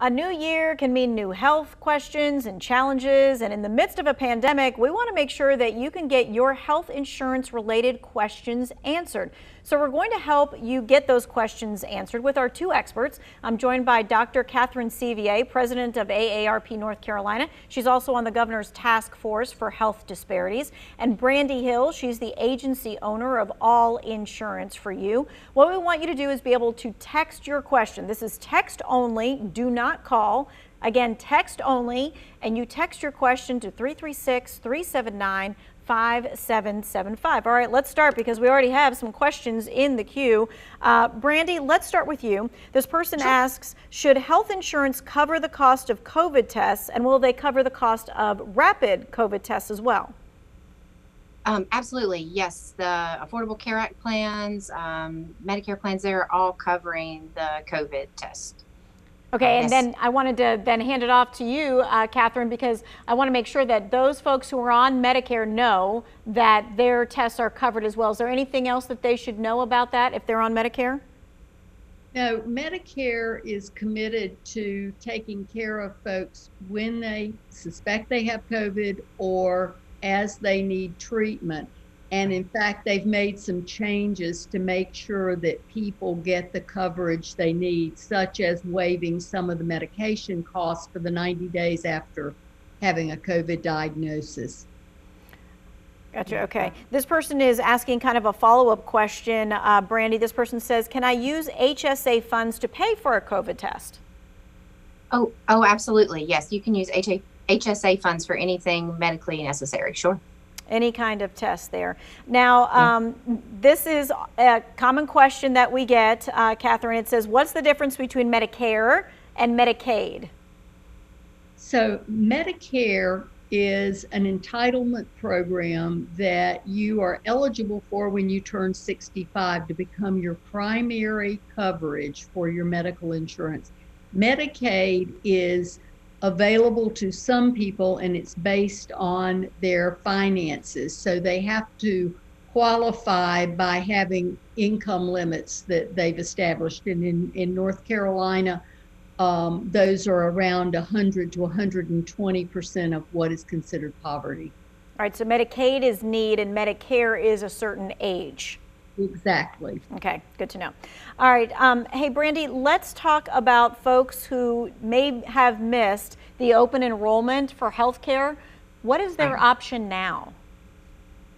A new year can mean new health questions and challenges, and in the midst of a pandemic, we want to make sure that you can get your health insurance related questions answered. So we're going to help you get those questions answered with our two experts. I'm joined by Dr. Catherine Sevier, president of AARP North Carolina. She's also on the governor's task force for health disparities. And Brandy Hill, she's the agency owner of All Insurance for You. What we want you to do is be able to text your question. This is text only. Do not call. Again, text only, and you text your question to 336-379-5775. All right, let's start because we already have some questions in the queue. Brandy, let's start with you. This person asks, should health insurance cover the cost of COVID tests, and will they cover the cost of rapid COVID tests as well? Absolutely, yes. The Affordable Care Act plans, Medicare plans, they're all covering the COVID test. Okay, and Yes. then I wanted to then hand it off to you, Catherine, because I want to make sure that those folks who are on Medicare know that their tests are covered as well. Is there anything else that they should know about that if they're on Medicare? No, Medicare is committed to taking care of folks when they suspect they have COVID or as they need treatment. And in fact, they've made some changes to make sure that people get the coverage they need, such as waiving some of the medication costs for the 90 days after having a COVID diagnosis. Gotcha. Okay. This person is asking kind of a follow-up question. Brandy, this person says, can I use HSA funds to pay for a COVID test? Oh, absolutely. Yes, you can use HSA funds for anything medically necessary. Sure. Any kind of test there. Now, this is a common question that we get, Catherine. It says, what's the difference between Medicare and Medicaid? So Medicare is an entitlement program that you are eligible for when you turn 65 to become your primary coverage for your medical insurance. Medicaid is available to some people, and it's based on their finances. So they have to qualify by having income limits that they've established. And in North Carolina, those are around 100 to 120% of what is considered poverty. All right, so Medicaid is need and Medicare is a certain age. Exactly. Okay, good to know. All right, hey Brandy, let's talk about folks who may have missed the open enrollment for healthcare. What is their option now?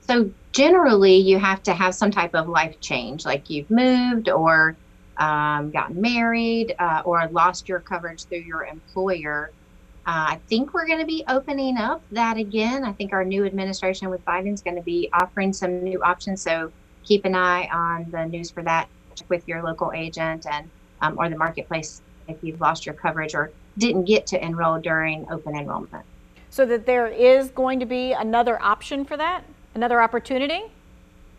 So generally, you have to have some type of life change, like you've moved or gotten married or lost your coverage through your employer. I think we're going to be opening up that again. I think our new administration with Biden is going to be offering some new options. So keep an eye on the news for that. Check with your local agent and or the marketplace if you've lost your coverage or didn't get to enroll during open enrollment. So that there is going to be another option for that, another opportunity?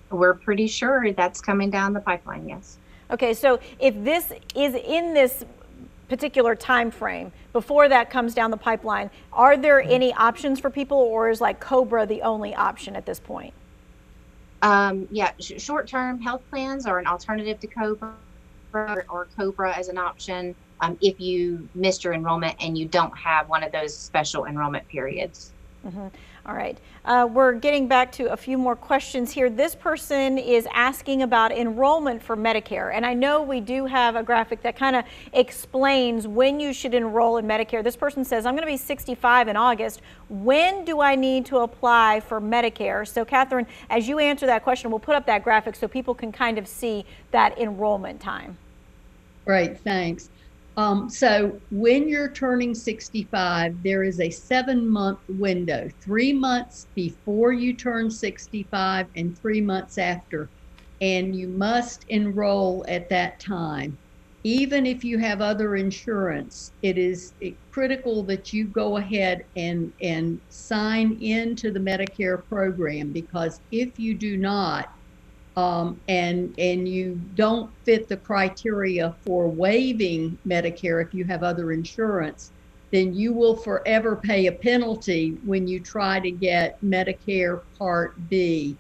We're pretty sure that's coming down the pipeline, yes. Okay, so if this is in this particular time frame before that comes down the pipeline, are there any options for people, or is like COBRA the only option at this point? Short-term health plans are an alternative to COBRA, or COBRA as an option if you missed your enrollment and you don't have one of those special enrollment periods. Mm-hmm. All right. We're getting back to a few more questions here. This person is asking about enrollment for Medicare. And I know we do have a graphic that kind of explains when you should enroll in Medicare. This person says, I'm going to be 65 in August. When do I need to apply for Medicare? So Catherine, as you answer that question, we'll put up that graphic so people can kind of see that enrollment time. Great, thanks. So when you're turning 65, there is a 7-month window, 3 months before you turn 65 and 3 months after, and you must enroll at that time. Even if you have other insurance, it is critical that you go ahead and sign into the Medicare program, because if you do not, and you don't fit the criteria for waiving Medicare if you have other insurance, then you will forever pay a penalty when you try to get Medicare Part B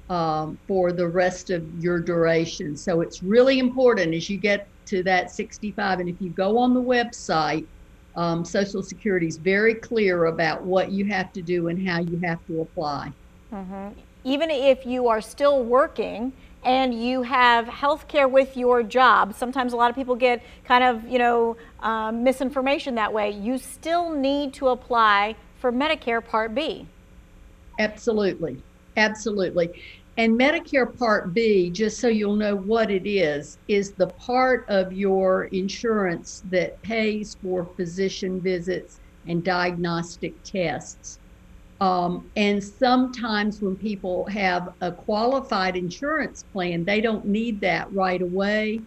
for the rest of your duration. So it's really important as you get to that 65, and if you go on the website, Social Security is very clear about what you have to do and how you have to apply. Even if you are still working and you have health care with your job, sometimes a lot of people get kind of, misinformation that way. You still need to apply for Medicare Part B. Absolutely. Absolutely. And Medicare Part B, just so you'll know what it is the part of your insurance that pays for physician visits and diagnostic tests. And sometimes when people have a qualified insurance plan, they don't need that right away,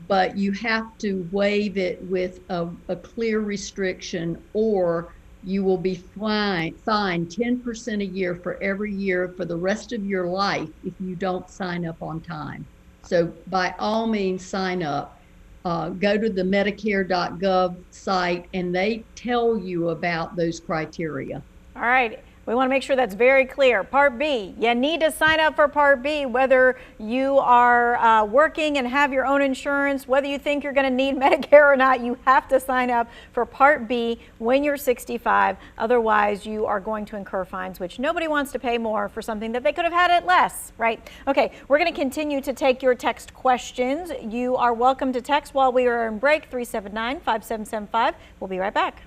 but you have to waive it with a clear restriction, or you will be fined 10% a year for every year for the rest of your life if you don't sign up on time. So by all means, sign up. Go to the Medicare.gov site and they tell you about those criteria. All right. We want to make sure that's very clear. Part B, you need to sign up for Part B, whether you are working and have your own insurance, whether you think you're going to need Medicare or not, you have to sign up for Part B when you're 65. Otherwise, you are going to incur fines, which nobody wants to pay more for something that they could have had it less, right? Okay, we're going to continue to take your text questions. You are welcome to text while we are in break, 379-5775. We'll be right back.